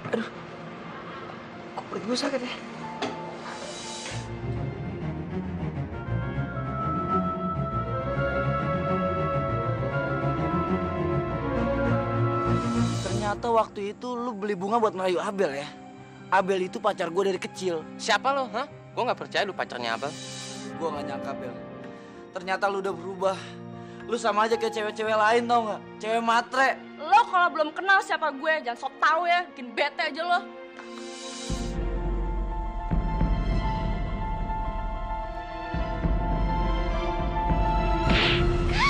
Aduh, kok perut gue sakit ya? Ternyata waktu itu lu beli bunga buat merayu Abel ya? Abel itu pacar gue dari kecil. Siapa lo, hah? Gue nggak percaya lu pacarnya Abel. Gue gak nyangka, Bel. Ternyata lu udah berubah. Lu sama aja kayak cewek-cewek lain, tau gak? Cewek matre. Lo kalau belum kenal siapa gue, jangan sok tau ya. Bikin bete aja lo.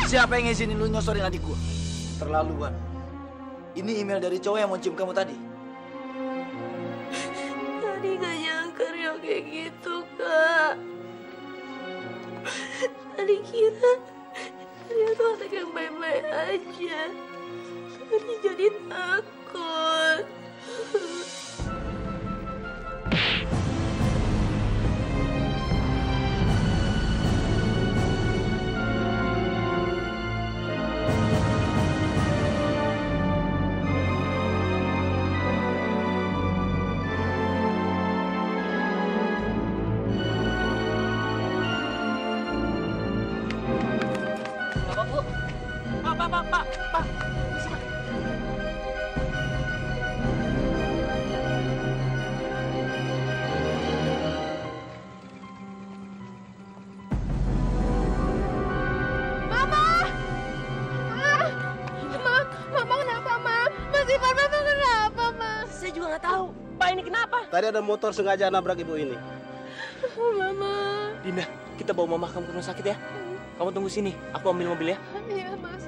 Siapa yang ngizinin lu nyosorin adik gue? Terlaluan. Ini email dari cowok yang mau cium kamu tadi. Tadi gak nyangka Rio kayak gitu, Kak. Tadi kira Rio tuh anak yang baik-baik aja. Tadi jadi takut. Pak. Mama kenapa, Ma? Mas Ivan, Mama kenapa, Ma? Saya juga nggak tahu. Pak, ini kenapa? Tadi ada motor sengaja nabrak ibu ini. Mama. Dinda, kita bawa mama kamu ke rumah sakit ya. Kamu tunggu sini, aku ambil mobil ya. Iya, Mas.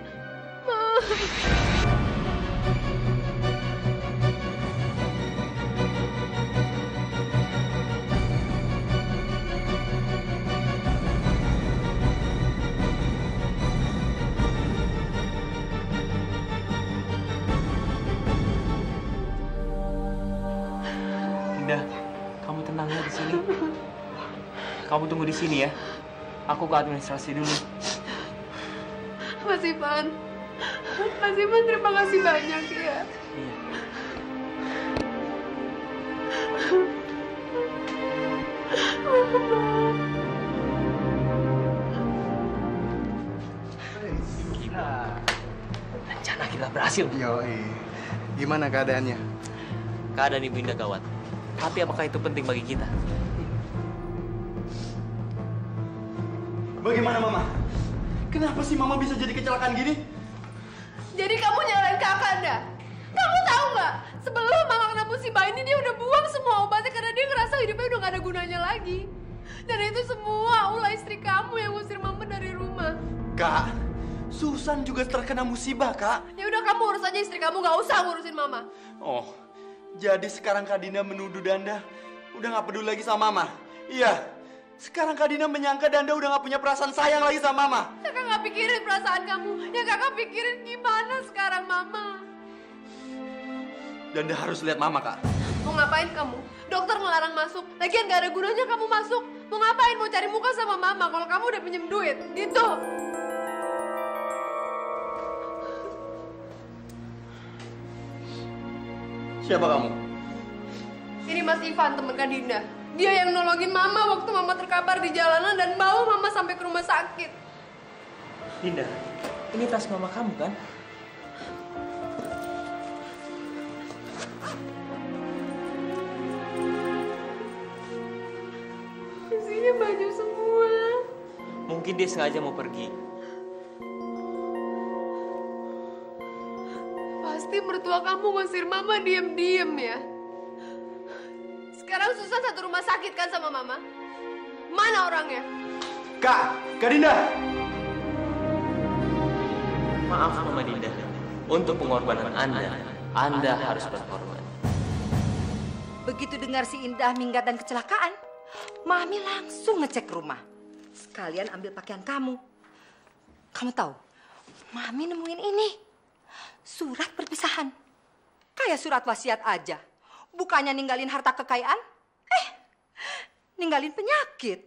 Dinda, kamu tenang ya di sini. Kamu tunggu di sini ya. Aku ke administrasi dulu. Mas Ivan. Mas Ivan, terima kasih banyak ya. Iya. Rencana kita berhasil. Yoi. Gimana keadaannya? Keadaan Ibu Indah gawat. Tapi apakah itu penting bagi kita? Bagaimana Mama? Kenapa sih Mama bisa jadi kecelakaan gini? Jadi kamu nyalain kakak, dah? Kamu tahu nggak? Sebelum Mama kena musibah ini, dia udah buang semua obatnya karena dia ngerasa hidupnya udah nggak ada gunanya lagi. Dan itu semua ulah istri kamu yang ngusir Mama dari rumah. Kak, Susan juga terkena musibah, Kak. Ya udah, kamu urus aja istri kamu, nggak usah ngurusin Mama. Oh, jadi sekarang Kak Dina menuduh Danda udah nggak peduli lagi sama Mama? Iya, sekarang Kak Dina menyangka Danda udah nggak punya perasaan sayang lagi sama Mama. Kakak nggak pikirin perasaan kamu. Yang kakak pikirin gimana sekarang Mama. Danda harus lihat Mama, Kak. Mau ngapain kamu? Dokter ngelarang masuk. Lagian gak ada gunanya kamu masuk. Mau ngapain? Mau cari muka sama Mama kalau kamu udah pinjem duit. Gitu. Siapa kamu? Ini Mas Ivan, teman Kak Dinda. Dia yang nolongin Mama waktu Mama terkapar di jalanan dan bawa Mama sampai ke rumah sakit. Dinda, ini tas mama kamu kan? Isinya baju semua. Mungkin dia sengaja mau pergi. Pasti mertua kamu ngusir Mama diem-diem ya. Sekarang Susan satu rumah sakit kan sama Mama? Mana orangnya? Kak Dinda. Maaf Mama Dinda, untuk pengorbanan Anda harus berkorban. Begitu dengar si Indah minggat dan kecelakaan, Mami langsung ngecek rumah. Sekalian ambil pakaian kamu. Kamu tahu, Mami nemuin ini. Surat perpisahan. Kayak surat wasiat aja. Bukannya ninggalin harta kekayaan, ninggalin penyakit.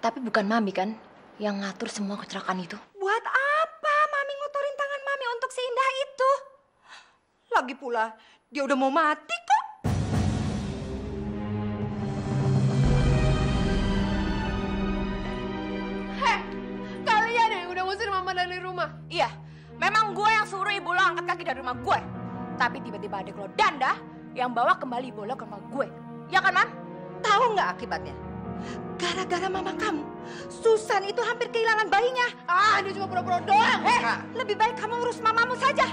Tapi bukan Mami kan yang ngatur semua kecelakaan itu? Buat apa Mami ngotorin tangan Mami untuk si Indah itu? Lagi pula, Dia udah mau mati kok. Heh, kalian yang udah ngusir mama dari rumah. Iya, memang gue yang suruh ibu lo angkat kaki dari rumah gue. Tapi tiba-tiba adik lo Danda yang bawa kembali ibu lo ke rumah gue. Ya kan, Mam? Tahu nggak akibatnya? Gara-gara mama kamu, Susan itu hampir kehilangan bayinya. Ah, dia cuma pura-pura doang. Lebih baik kamu urus mamamu saja.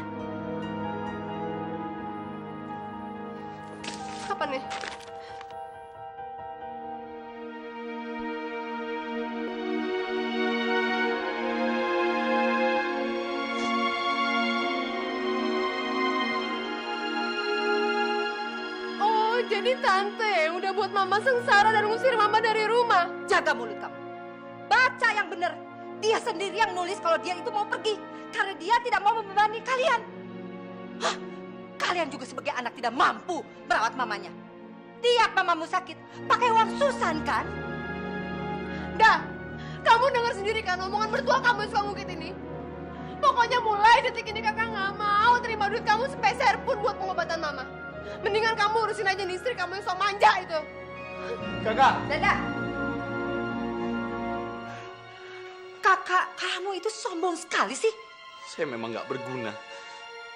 Apa nih? Oh, jadi tante yang udah buat mama sengsara dan ngusir mama dari rumah. Jaga mulut kamu. Baca yang benar. Dia sendiri yang nulis kalau dia itu mau pergi. Karena dia tidak mau membebani kalian. Hah? Kalian juga sebagai anak tidak mampu merawat mamanya. Tiap mamamu sakit, pakai uang Susan kan? Dah, kamu dengar sendiri kan omongan mertua kamu yang suka ngungkit ini. Pokoknya mulai detik ini kakak nggak mau terima duit kamu sepeser pun buat pengobatan mama. Mendingan kamu urusin aja nih istri kamu yang sok manja itu. Kakak. Dada. Kakak kamu itu sombong sekali sih. Saya memang nggak berguna.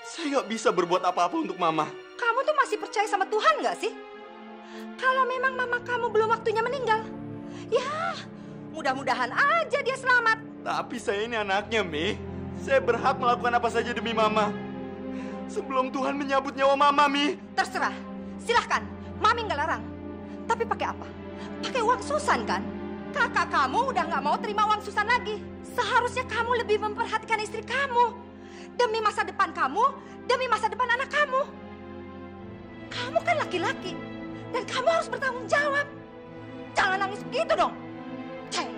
Saya nggak bisa berbuat apa-apa untuk mama. Kamu tuh masih percaya sama Tuhan nggak sih? Kalau memang mama kamu belum waktunya meninggal, ya mudah-mudahan aja dia selamat. Tapi saya ini anaknya, Mi. Saya berhak melakukan apa saja demi mama. Sebelum Tuhan menyambut nyawa mama, Mi. Terserah, silahkan. Mami nggak larang. Tapi pakai apa? Pakai uang Susan kan? Kakak kamu udah nggak mau terima uang Susan lagi. Seharusnya kamu lebih memperhatikan istri kamu. Demi masa depan kamu, demi masa depan anak kamu. Kamu kan laki-laki. Dan kamu harus bertanggung jawab. Jangan nangis begitu dong. Ceng.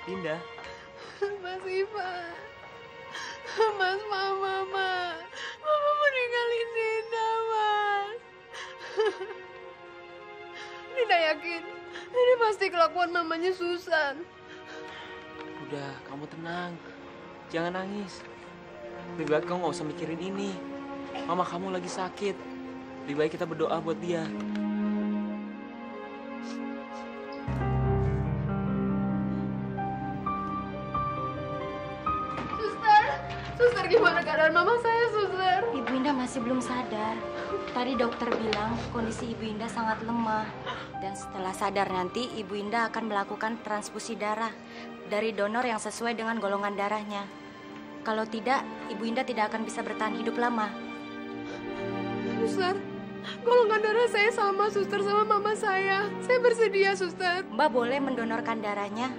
Dinda, Mas Ivan, Mas Mama, Mama meninggalin Dinda, Mas. Dinda yakin ini pasti kelakuan mamanya Susan. udah kamu tenang. Jangan nangis. Lebih baik kamu nggak usah mikirin ini. Mama kamu lagi sakit. Lebih baik kita berdoa buat dia. Suster gimana keadaan mama saya, Suster? Ibu Indah masih belum sadar. Tadi dokter bilang kondisi Ibu Indah sangat lemah. Dan setelah sadar nanti Ibu Indah akan melakukan transfusi darah dari donor yang sesuai dengan golongan darahnya. Kalau tidak, Ibu Indah tidak akan bisa bertahan hidup lama. Suster, golongan darah saya sama, Suster, sama mama saya. Saya bersedia, Suster. Mbak boleh mendonorkan darahnya,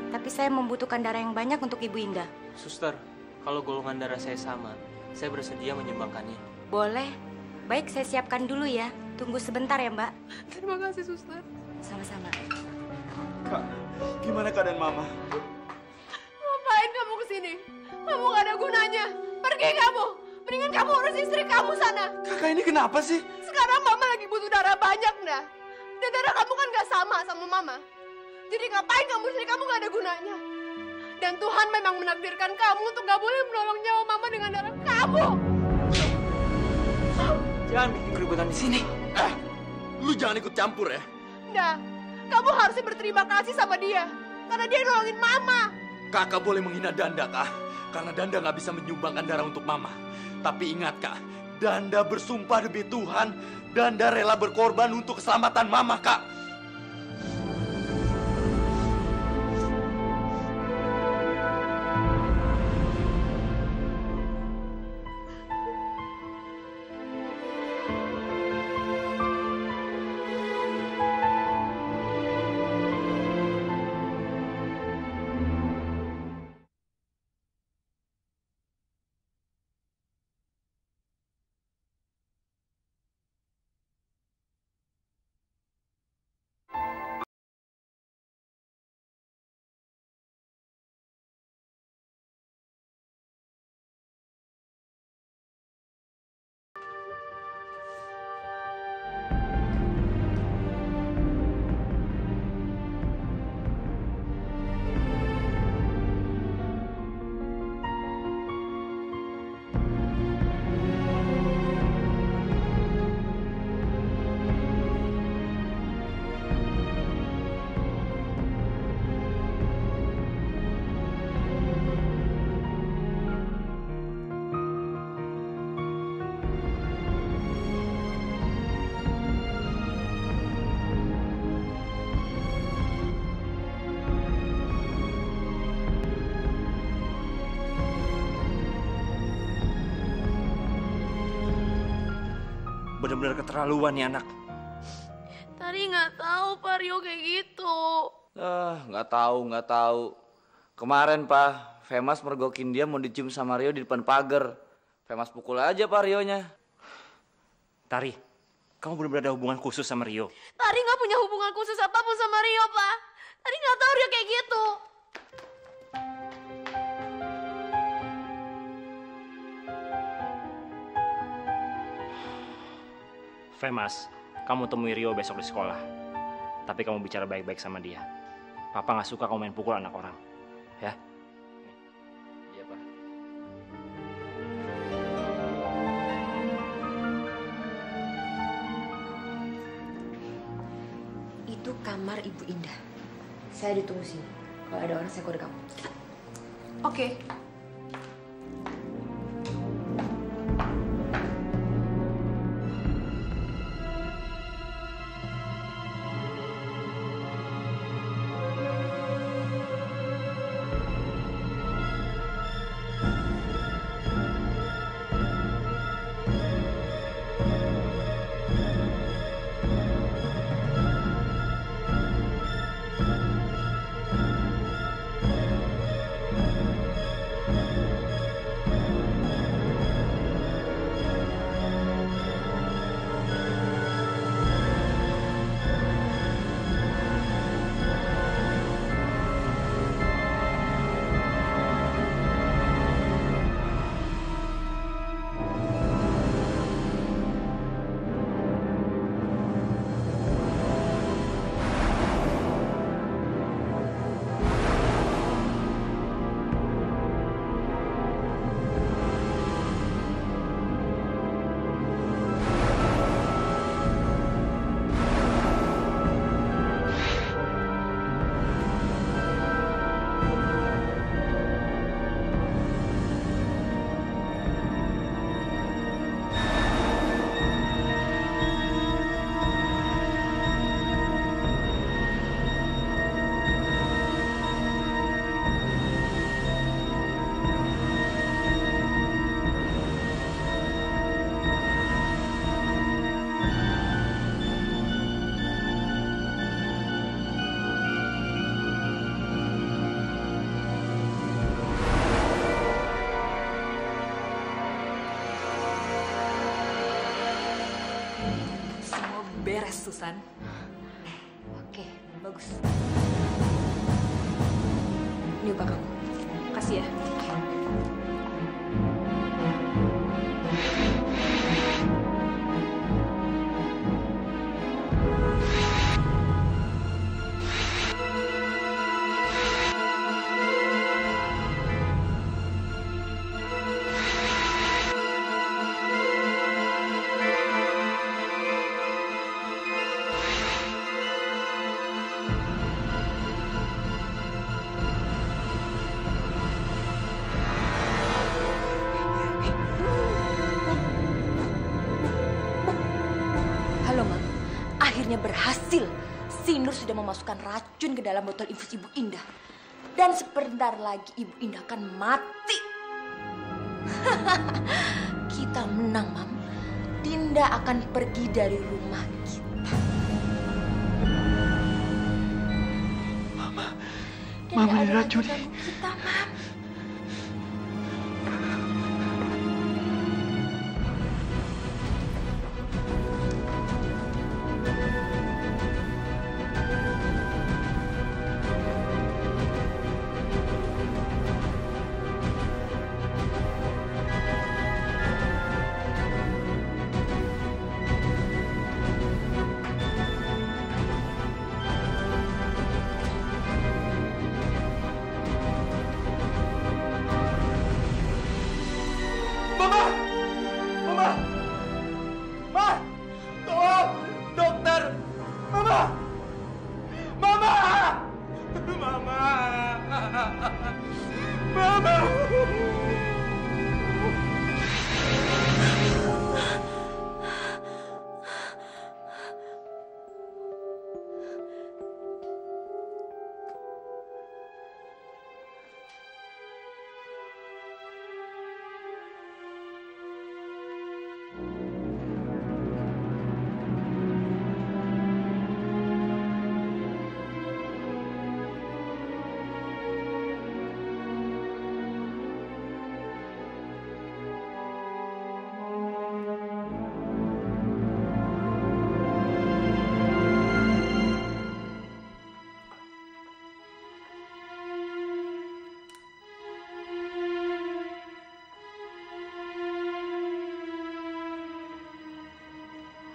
tapi saya membutuhkan darah yang banyak untuk Ibu Indah. Suster, kalau golongan darah saya sama, saya bersedia menyumbangkannya. Boleh. Baik, saya siapkan dulu ya. Tunggu sebentar ya, Mbak. Terima kasih, Suster. Sama-sama. Kak, gimana keadaan mama? Ngapain kamu kesini? Kamu gak ada gunanya. Pergi kamu. Mendingan kamu urus istri kamu sana. Kakak ini kenapa sih? Sekarang mama lagi butuh darah banyak, nah. Dan darah kamu kan gak sama mama. Jadi ngapain kamu istri kamu gak ada gunanya. Dan Tuhan memang menakdirkan kamu untuk gak boleh menolong nyawa mama dengan darah kamu. Jangan bikin keributan di sini. Lu jangan ikut campur ya. Nah, kamu harusnya berterima kasih sama dia. Karena dia nolongin mama. Kakak boleh menghina Danda, Kak. Karena Danda nggak bisa menyumbangkan darah untuk mama. Tapi ingat, Kak. Danda bersumpah demi Tuhan. Danda rela berkorban untuk keselamatan mama, Kak. Bener-bener keterlaluan nih anak. Tari nggak tahu Pak Rio kayak gitu. Nggak tahu. Kemarin Pak, Femas mergokin dia mau dicium sama Rio di depan pagar. Femas pukul aja Pak Rionya. Tari, kamu bener-bener ada hubungan khusus sama Rio? Tari nggak punya hubungan khusus apapun sama Rio, Pak. Tari nggak tahu Rio kayak gitu. Femas, kamu temui Rio besok di sekolah. Tapi kamu bicara baik-baik sama dia. Papa nggak suka kamu main pukul anak orang. Ya? Iya Pak. Itu kamar Ibu Indah. Saya ditunggu sini. Kalau ada orang saya kode kamu. Oke. Beres, Susan. Oke, bagus. Ini upah kamu. Kasih ya. Halo, Mam. Akhirnya berhasil. Si Nur sudah memasukkan racun ke dalam botol infus Ibu Indah. Dan sebentar lagi Ibu Indah akan mati. Kita menang, Mam. Dinda akan pergi dari rumah kita. Mama diracuni. Kita, Mam.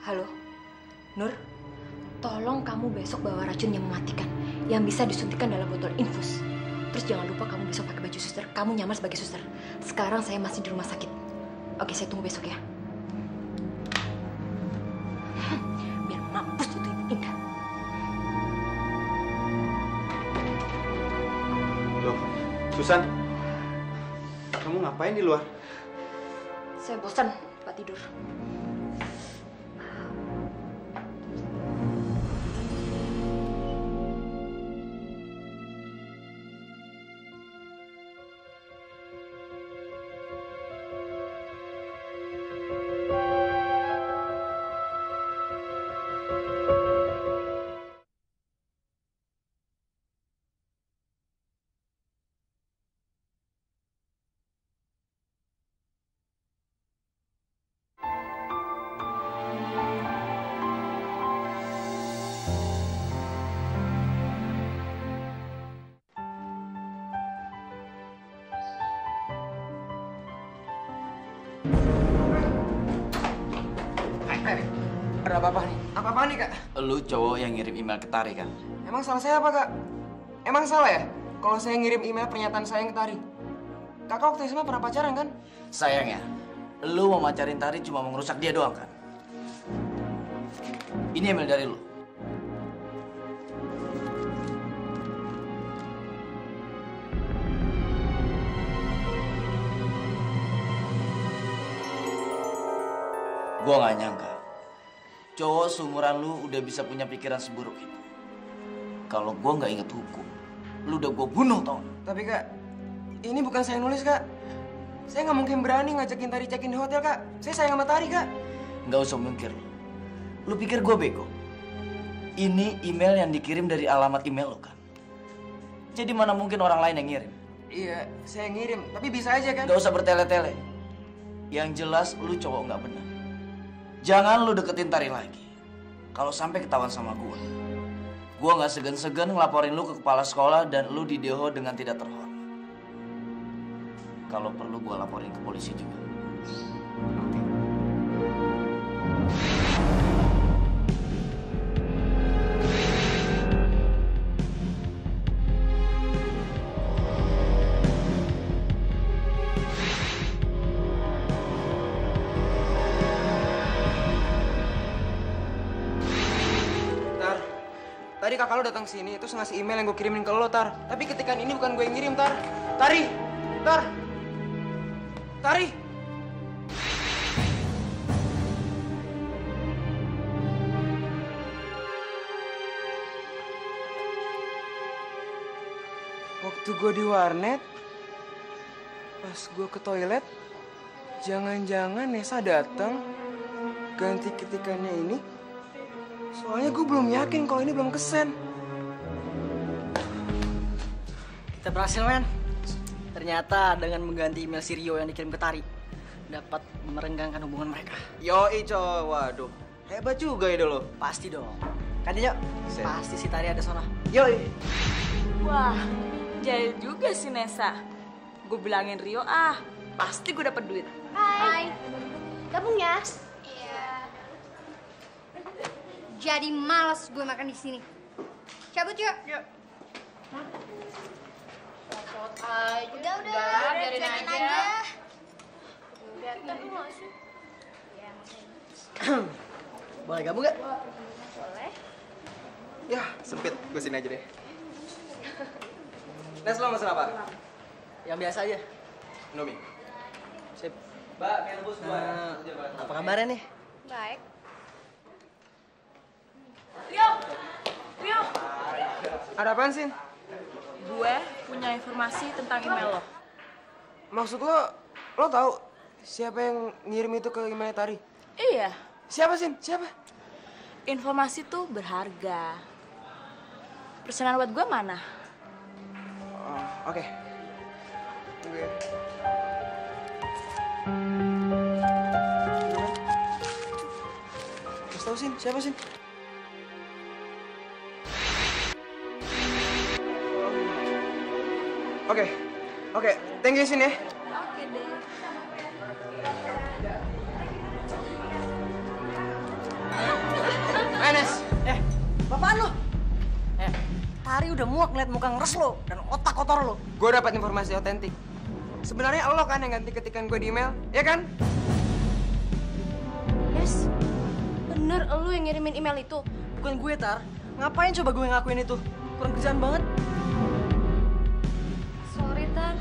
Halo, Nur. Tolong kamu besok bawa racun yang mematikan, yang bisa disuntikan dalam botol infus. Terus jangan lupa kamu besok pakai baju suster. Kamu nyamar sebagai suster. Sekarang saya masih di rumah sakit. Oke, saya tunggu besok ya. Biar mampus itu Ibu Indah. Loh, Susan, kamu ngapain di luar? Saya bosan, Pak tidur. Ada apa-apa nih? Apa-apa nih, Kak? Lu cowok yang ngirim email ke Tari kan? Emang salah saya apa, Kak? Emang salah ya? Kalau saya ngirim email pernyataan sayang ke Tari. Kakak waktu SMA pernah pacaran kan? Sayangnya, lu mau macarin Tari cuma mau ngerusak dia doang kan? Ini email dari lu. Gua gak nyangka cowok seumuran lu udah bisa punya pikiran seburuk itu. Kalau gua nggak inget hukum, lu udah gua bunuh, tau gak? Tapi, Kak, ini bukan saya nulis, Kak. Saya nggak mungkin berani ngajakin Tari check-in di hotel, Kak. Saya sayang sama Tari, Kak. Nggak usah mikir lu. Lu pikir gua bego? Ini email yang dikirim dari alamat email lu kan? Jadi mana mungkin orang lain yang ngirim? Iya, saya ngirim. Tapi bisa aja, kan? Nggak usah bertele-tele. Yang jelas lu cowok nggak benar. Jangan lu deketin Tari lagi. Kalau sampai ketahuan sama gua nggak segan-segan ngelaporin lu ke kepala sekolah dan lu dideho dengan tidak terhormat. Kalau perlu gua laporin ke polisi juga. Oke. Tadi kakak lo datang sini, terus ngasih email yang gue kirimin ke lo, Tar. Tapi ketikan ini bukan gue yang ngirim, Tar. Tari! Tar! Tari! Waktu gue di warnet, pas gue ke toilet, jangan-jangan Nessa datang ganti ketikannya ini. Soalnya gue belum yakin kalau ini belum kesen. Kita berhasil, men. Ternyata dengan mengganti email si Rio yang dikirim ke Tari, dapat merenggangkan hubungan mereka. Yoi, coy. Waduh, hebat juga ide lo. Pasti dong. Kan, Dio? Pasti si Tari ada sana. Yoi. Wah, jahil juga si Nessa. Gue bilangin Rio, pasti gue dapet duit. Hai. Gabung ya? Jadi males gue makan di sini. Cabut yuk. Yuk. Udah, biarin aja. Boleh gabung gak? Boleh. Ya, sempit. Gue sini aja deh. Nes, lo mesen apa? Yang biasa aja. Indomie. Sip. Mbak, kayak rebus dua ya. Apa kabarnya nih? Baik. Rio! Ada apaan, Sin? Gue punya informasi tentang email lo. Maksud lo tahu siapa yang ngirim itu ke email Tari? Iya. Siapa, Sin? Siapa? Informasi tuh berharga. Pesanan buat gue mana? Oh, oke. Tunggu ya. Terus tahu, Sin? Siapa, Sin? Oke. Thank you, Sin ya. Oke deh. Apaan lo? Tari udah muak ngeliat muka ngeres lo dan otak kotor lo. Gue dapat informasi otentik. Sebenarnya lo kan yang ganti ketikan gue di email, ya kan? Yes, bener lu yang ngirimin email itu. Bukan gue, Tar. Ngapain coba gue ngakuin itu? Kurang kerjaan banget. Sorry, Tar.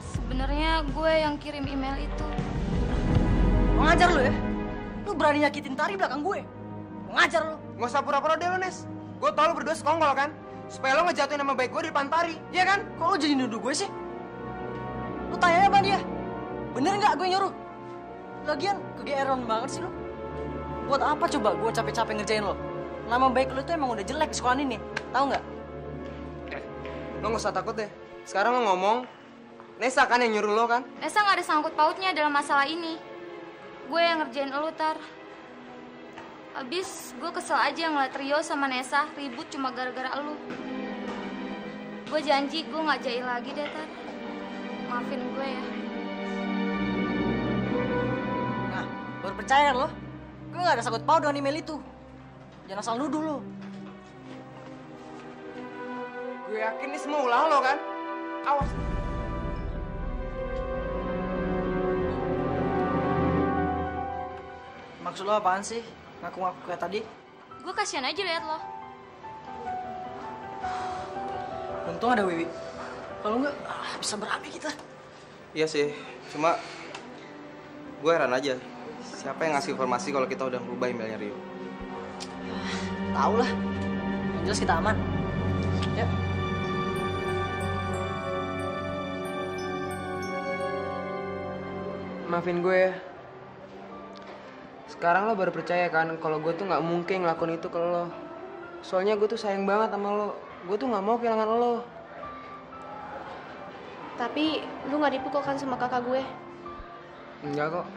Sebenarnya gue yang kirim email itu. Mau ngajar lo ya? Lu berani nyakitin Tari belakang gue? Mau ngajar lo? Nggak usah pura-pura deh lo, Nes. Gue tau lo berdua sekongkol kan? Supaya lo ngejatuhin nama baik gue di depan Tari, ya kan? Kok lo jadi nuduh gue sih? Lu tanya sama dia. Bener nggak gue nyuruh? Lagian kegeeran banget sih lo. Buat apa coba gue capek-capek ngerjain lo? Nama baik lo tuh emang udah jelek di sekolah ini, tahu nggak? Lo nggak usah takut deh. Sekarang lo ngomong, Nesa kan yang nyuruh lo kan? Nesa nggak ada sangkut pautnya dalam masalah ini. Gue yang ngerjain elu, Tar. Abis gue kesel aja ngeliat Rio sama Nesa ribut cuma gara-gara elu. Gue janji gue nggak jahil lagi deh, Tar. Maafin gue ya. Nah, baru percaya kan lo? Gue nggak ada sangkut paut dengan email itu. Jangan asal nuduh lo. Gue yakin ini semua ulah lo kan? Awas. Maksud lo apaan sih? Ngaku-ngaku kayak tadi? Gue kasihan aja liat lo. Untung ada Wiwi. Kalau nggak, bisa berapi kita. Iya sih, cuma gue heran aja. Siapa yang ngasih informasi kalau kita udah merubah emailnya Rio? Tahu lah. Yang jelas kita aman. Yuk. Maafin gue ya. Sekarang lo baru percaya kan kalau gue tuh nggak mungkin ngelakuin itu ke lo. Soalnya gue tuh sayang banget sama lo. Gue tuh nggak mau kehilangan lo. Tapi lu nggak dipukul kan sama kakak gue? Enggak kok.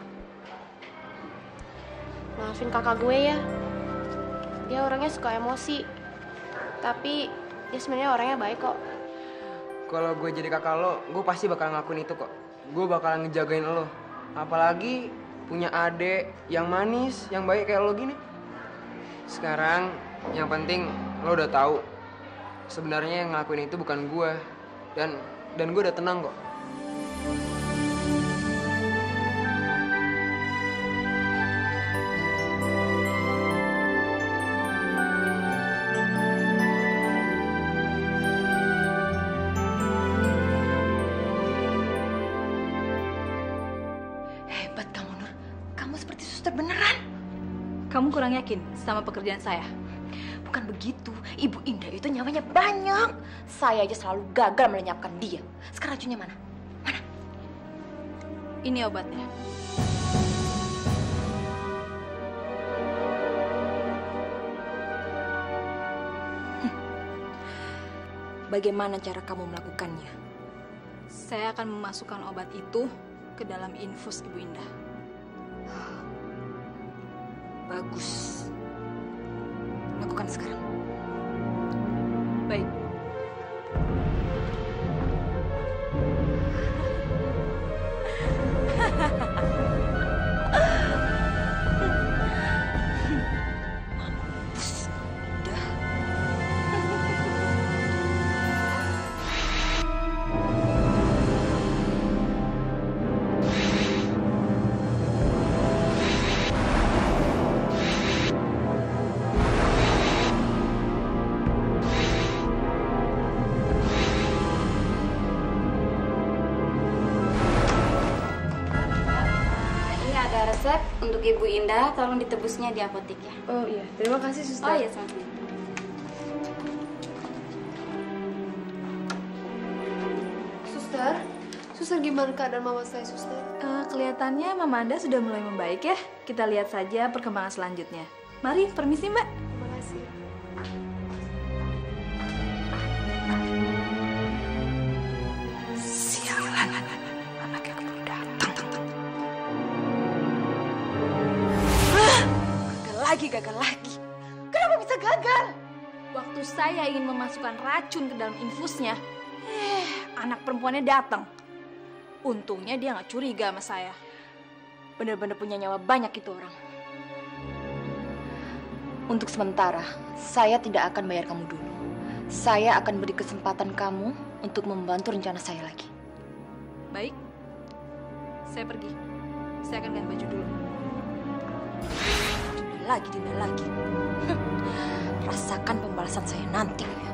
Maafin kakak gue ya. Dia orangnya suka emosi. Tapi dia sebenarnya orangnya baik kok. Kalau gue jadi kakak lo, gue pasti bakal ngelakuin itu kok. Gue bakalan ngejagain lo. Apalagi punya adik yang manis, yang baik kayak lo gini. Sekarang yang penting lo udah tahu sebenarnya yang ngelakuin itu bukan gue. Dan gue udah tenang kok. Hebat kamu, Nur. Kamu seperti suster beneran. Kamu kurang yakin sama pekerjaan saya? Bukan begitu. Ibu Indah itu nyawanya banyak. Saya aja selalu gagal melenyapkan dia. Sekarang racunnya mana? Ini obatnya. Bagaimana cara kamu melakukannya? Saya akan memasukkan obat itu ke dalam infus Ibu Indah. Bagus. Lakukan sekarang. Baik. Resep untuk Ibu Indah, tolong ditebusnya di apotek ya. Oh iya, terima kasih suster. Oh iya, sama-sama. Suster gimana keadaan mama saya, suster? Kelihatannya Mama Anda sudah mulai membaik ya. Kita lihat saja perkembangan selanjutnya. Mari, permisi Mbak. Terima kasih. Sialan, anaknya keburu datang. Gagal lagi. Kenapa bisa gagal? Waktu saya ingin memasukkan racun ke dalam infusnya, anak perempuannya datang. Untungnya dia nggak curiga sama saya. Bener-bener punya nyawa banyak itu orang. Untuk sementara, saya tidak akan bayar kamu dulu. Saya akan beri kesempatan kamu untuk membantu rencana saya lagi. Baik, saya pergi. Saya akan ganti baju dulu. Dinda lagi. Rasakan pembalasan saya nanti ya.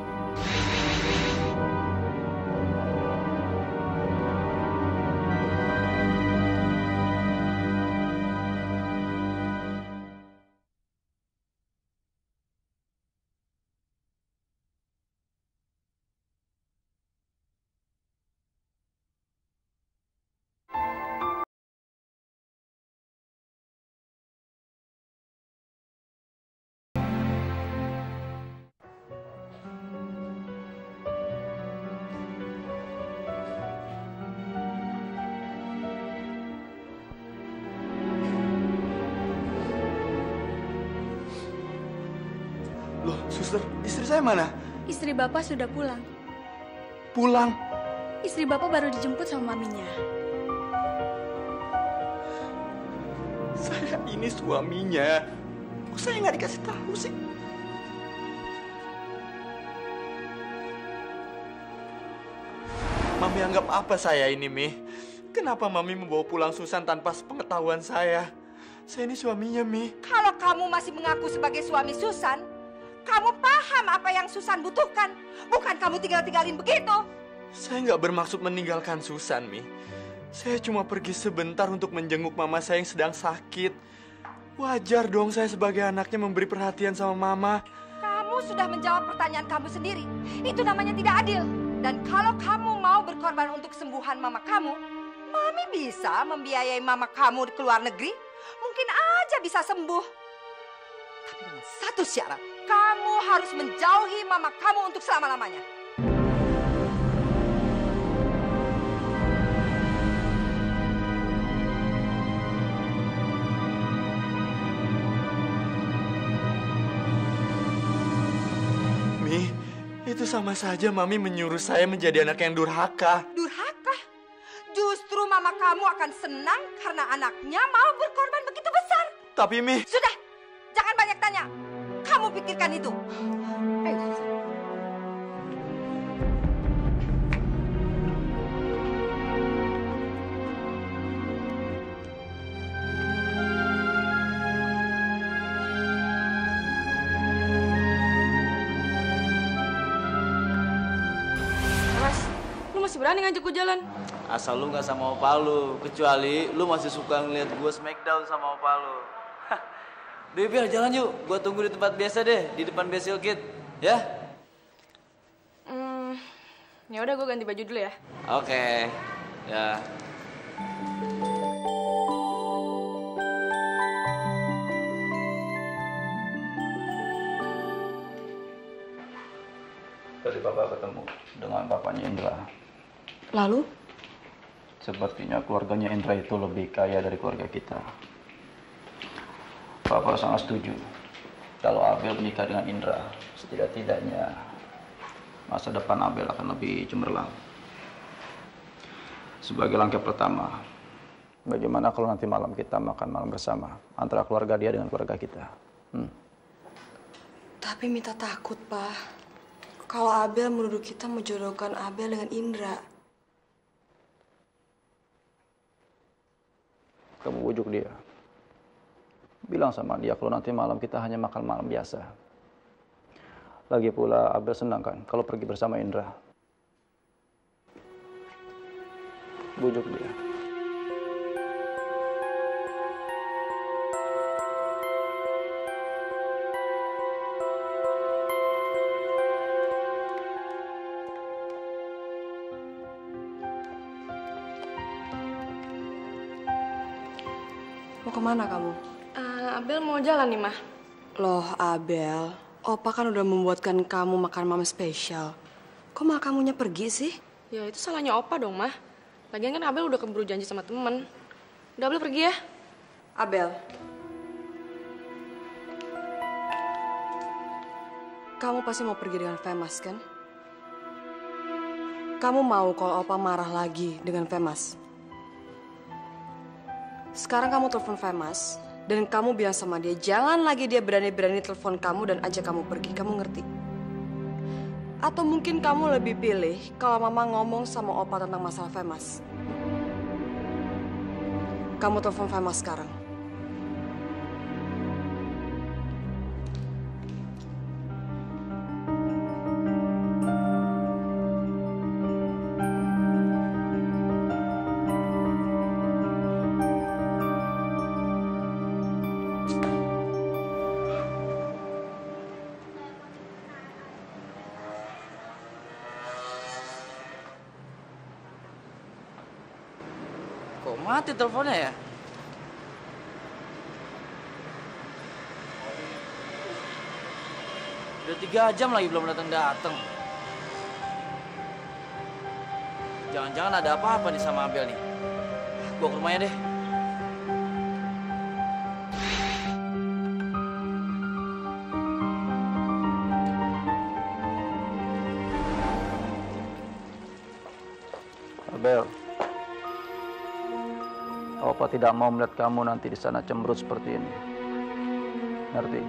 Loh, suster, istri saya mana? Istri Bapak sudah pulang. Pulang? Istri Bapak baru dijemput sama maminya. Saya ini suaminya. Kok saya nggak dikasih tahu sih? Mami anggap apa saya ini, Mi? Kenapa Mami membawa pulang Susan tanpa sepengetahuan saya? Saya ini suaminya, Mi. Kalau kamu masih mengaku sebagai suami Susan, kamu paham apa yang Susan butuhkan. Bukan kamu tinggal-tinggalin begitu. Saya nggak bermaksud meninggalkan Susan, Mi. Saya cuma pergi sebentar untuk menjenguk mama saya yang sedang sakit. Wajar dong saya sebagai anaknya memberi perhatian sama mama. Kamu sudah menjawab pertanyaan kamu sendiri. Itu namanya tidak adil. Dan kalau kamu mau berkorban untuk kesembuhan mama kamu, Mami bisa membiayai mama kamu ke luar negeri. Mungkin aja bisa sembuh. Tapi dengan satu syarat, kamu harus menjauhi mama kamu untuk selama-lamanya. Mi, itu sama saja Mami menyuruh saya menjadi anak yang durhaka. Durhaka? Justru mama kamu akan senang karena anaknya mau berkorban begitu besar. Tapi Mi... Sudah, jangan banyak tanya. Kamu pikirkan itu. Ayo, Susan. Mas, lu masih berani ngajak gue jalan? Asal lu nggak sama opa lu, kecuali lu masih suka ngeliat gue smackdown sama opa lu. Udah biar jalan yuk, gue tunggu di tempat biasa deh, di depan Basil Kid, ya? Ya udah gue ganti baju dulu ya. Oke, ya. Tadi Bapak ketemu dengan papanya Indra. Lalu? Sepertinya keluarganya Indra itu lebih kaya dari keluarga kita. Papa sangat setuju kalau Abel menikah dengan Indra. Setidak-tidaknya masa depan Abel akan lebih cemerlang. Sebagai langkah pertama, bagaimana kalau nanti malam kita makan malam bersama antara keluarga dia dengan keluarga kita? Tapi Mita takut, Pak. Kalau Abel menuduh kita menjodohkan Abel dengan Indra. Kamu bujuk dia. Bilang sama dia kalau nanti malam kita hanya makan malam biasa. Lagi pula Abel senang kan kalau pergi bersama Indra. Bujuk dia. Mau kemana kamu? Abel mau jalan nih, Mah. Loh, Abel. Opa kan udah membuatkan kamu makan malam spesial. Kok malah kamunya pergi sih? Ya itu salahnya Opa dong, Mah. Lagian kan Abel udah keburu janji sama temen. Udah, Abel pergi ya. Abel. Kamu pasti mau pergi dengan Femas, kan? Kamu mau kalau Opa marah lagi dengan Femas? Sekarang kamu telepon Femas Dan kamu bilang sama dia, jangan lagi dia berani-berani telepon kamu dan ajak kamu pergi. Kamu ngerti? Atau mungkin kamu lebih pilih kalau mama ngomong sama opa tentang masalah Femas. Kamu telepon Femas sekarang. Kok mati teleponnya ya? Udah 3 jam lagi belum datang-datang. Jangan-jangan ada apa-apa nih sama Abel nih. Gua ke rumahnya deh. Abel, Opa tidak mau melihat kamu nanti di sana cemberut seperti ini. Ngerti?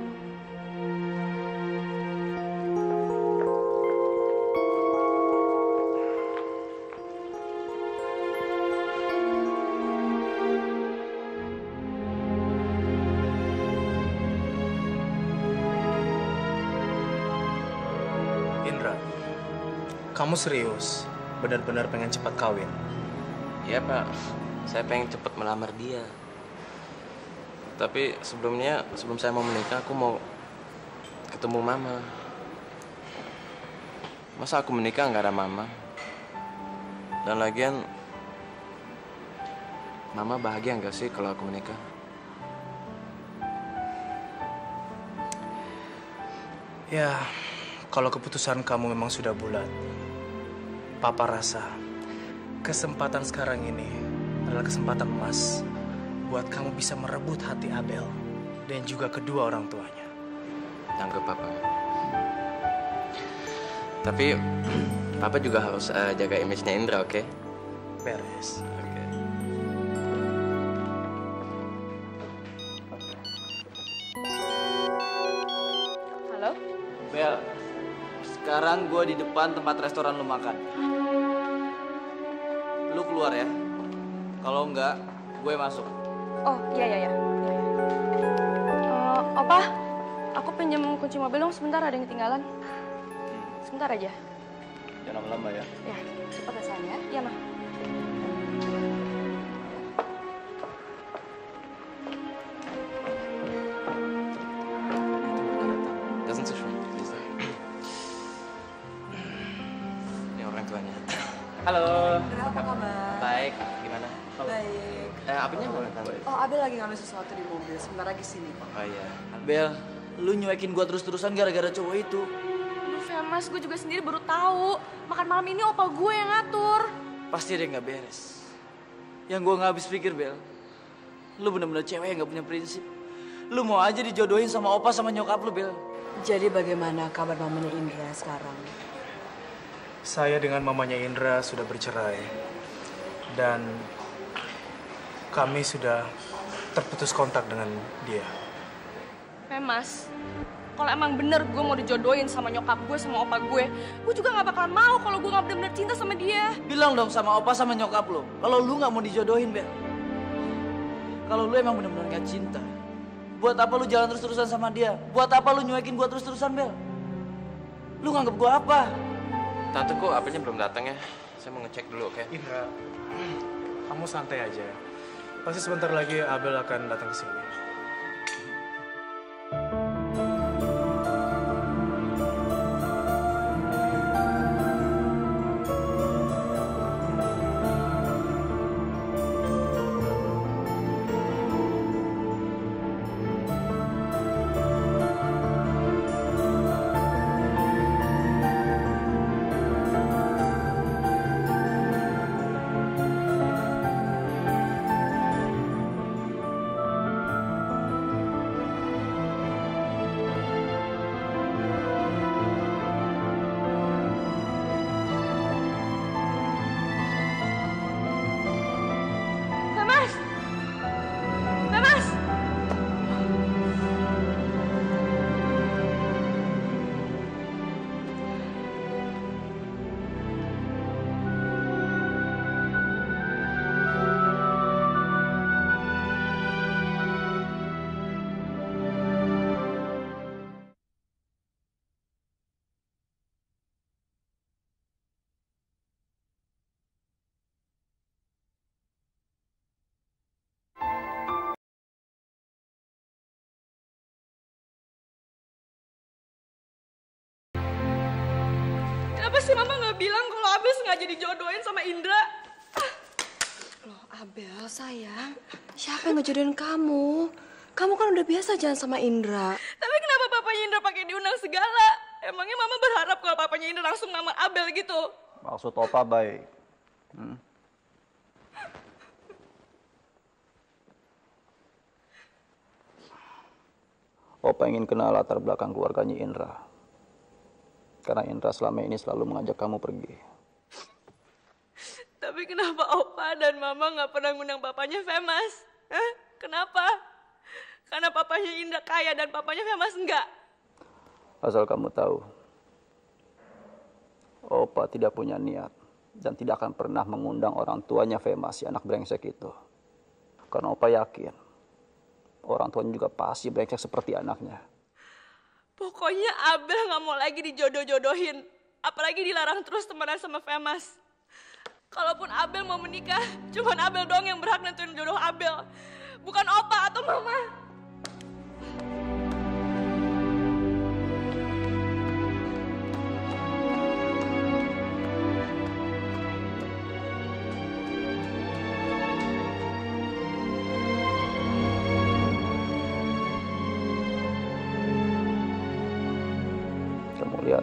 Indra, kamu serius? Benar-benar pengen cepat kawin? Iya, Pak. Saya pengen cepat melamar dia. Tapi sebelum saya mau menikah, aku mau ketemu Mama. Masa aku menikah nggak ada Mama? Dan lagian, Mama bahagia nggak sih kalau aku menikah? Ya, kalau keputusan kamu memang sudah bulat, Papa rasa kesempatan sekarang ini adalah kesempatan emas buat kamu bisa merebut hati Abel dan juga kedua orang tuanya. Tangkap, Papa. Tapi Papa juga harus jaga image-nya Indra, oke? Beres. Oke. Halo? Bel, sekarang gue di depan tempat restoran lu makan. Lu keluar ya. Kalau enggak, gue masuk. Oh, iya. Opa, aku pinjam kunci mobil dong sebentar, ada yang ketinggalan. Sebentar aja. Jangan lama-lama ya. Ya, cepat ya sayang ya. Iya, Ma. Das sind sie schon. Ini orang tuanya. Halo. Apa kabar? Baik, gimana? Baik. Apanya mana? Oh, Abel lagi ngambil sesuatu di mobil. Sebentar lagi sini kok. Oh iya. Bel, lu nyuekin gue terus-terusan gara-gara cowok itu. Aduh, Femas, gue juga sendiri baru tahu. Makan malam ini opa gue yang ngatur. Pasti ada yang nggak beres. Yang gue nggak habis pikir, Bel. Lu bener-bener cewek yang nggak punya prinsip. Lu mau aja dijodohin sama opa sama nyokap lu, Bel. Jadi bagaimana kabar mamanya Indra sekarang? Saya dengan mamanya Indra sudah bercerai. Dan kami sudah terputus kontak dengan dia. Femas, kalau emang bener gue mau dijodohin sama nyokap gue sama opa gue juga gak bakalan mau kalau gue gak bener-bener cinta sama dia. Bilang dong sama opa sama nyokap lu. Kalau lu nggak mau dijodohin, Bel. Kalau lu emang bener-bener gak cinta, buat apa lu jalan terus-terusan sama dia? Buat apa lu nyuekin gua terus-terusan, Bel? Lu nganggep gua apa? Tante kok apanya belum datang ya? Saya mau ngecek dulu, oke? Indra, kamu santai aja. Pasti sebentar lagi Abel akan datang ke sini. Kenapa sih Mama nggak bilang kalau Abel sengaja dijodohin sama Indra? Loh, Abel, sayang. Siapa yang ngejodohin kamu? Kamu kan udah biasa jalan sama Indra. Tapi kenapa papanya Indra pakai diundang segala? Emangnya Mama berharap kalau papanya Indra langsung ngamar Abel gitu? Maksud Opa baik. Opa ingin kenal latar belakang keluarganya Indra. Karena Indra selama ini selalu mengajak kamu pergi. Tapi kenapa Opa dan Mama nggak pernah ngundang papanya Famous? Hah? Kenapa? Karena papanya Indra kaya dan papanya Famous enggak? Asal kamu tahu, Opa tidak punya niat dan tidak akan pernah mengundang orang tuanya Famous, si anak brengsek itu. Karena Opa yakin, orang tuanya juga pasti brengsek seperti anaknya. Pokoknya Abel nggak mau lagi dijodoh-jodohin. Apalagi dilarang terus temenan sama Famous. Kalaupun Abel mau menikah, cuman Abel doang yang berhak nentuin jodoh Abel. Bukan Opa atau Mama. Kamu lihat,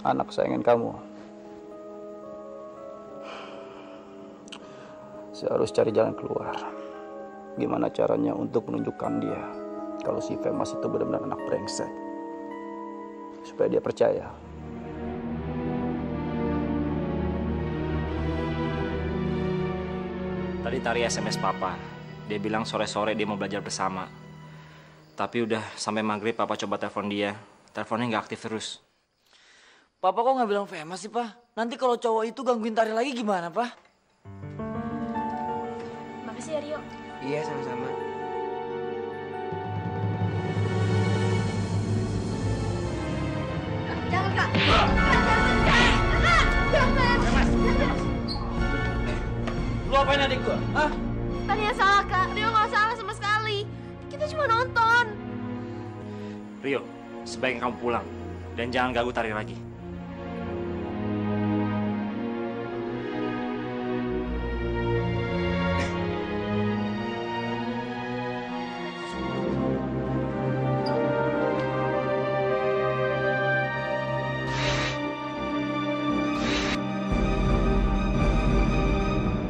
anak kesayangan kamu. Saya harus cari jalan keluar. Gimana caranya untuk menunjukkan dia kalau si Famous itu benar-benar anak brengsek. Supaya dia percaya. Tadi Tari SMS Papa. Dia bilang sore-sore dia mau belajar bersama. Tapi udah sampai maghrib Papa coba telepon dia. Teleponnya nggak aktif terus. Papa kok nggak bilang Famous sih, Pak? Nanti kalau cowok itu gangguin Tari lagi gimana, Pak? Makasih ya, Rio. Iya, sama-sama. Jangan, Kak. Lu apain adik gua? Hah? Tadi yang salah, Kak. Rio nggak salah sama sekali. Kita cuma nonton. Rio, sebaiknya kamu pulang. Dan jangan ganggu Tari lagi.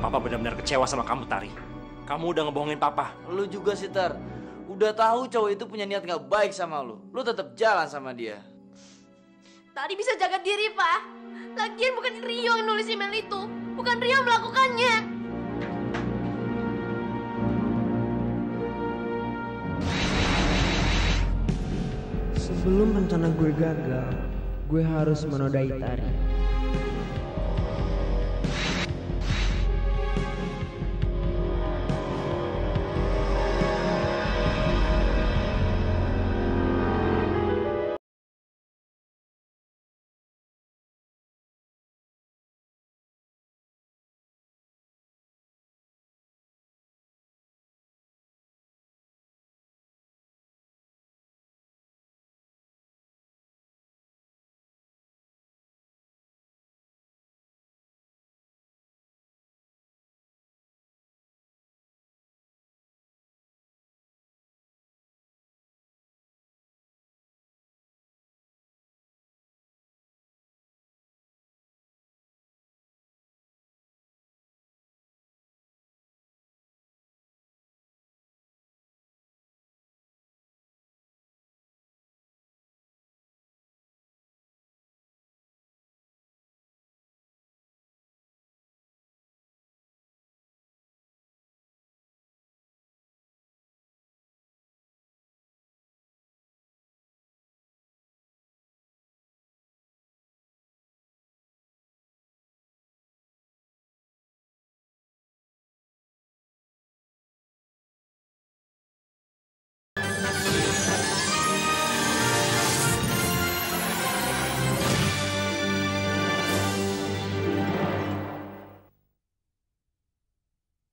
Papa benar-benar kecewa sama kamu, Tari. Kamu udah ngebohongin Papa. Lu juga sih, Tar. Udah tahu cowok itu punya niat nggak baik sama lu. Lu tetap jalan sama dia. Tadi bisa jaga diri, Pak. Lagian bukan Rio yang nulis email itu. Bukan Rio yang melakukannya. Sebelum rencana gue gagal, gue harus menodai Tari.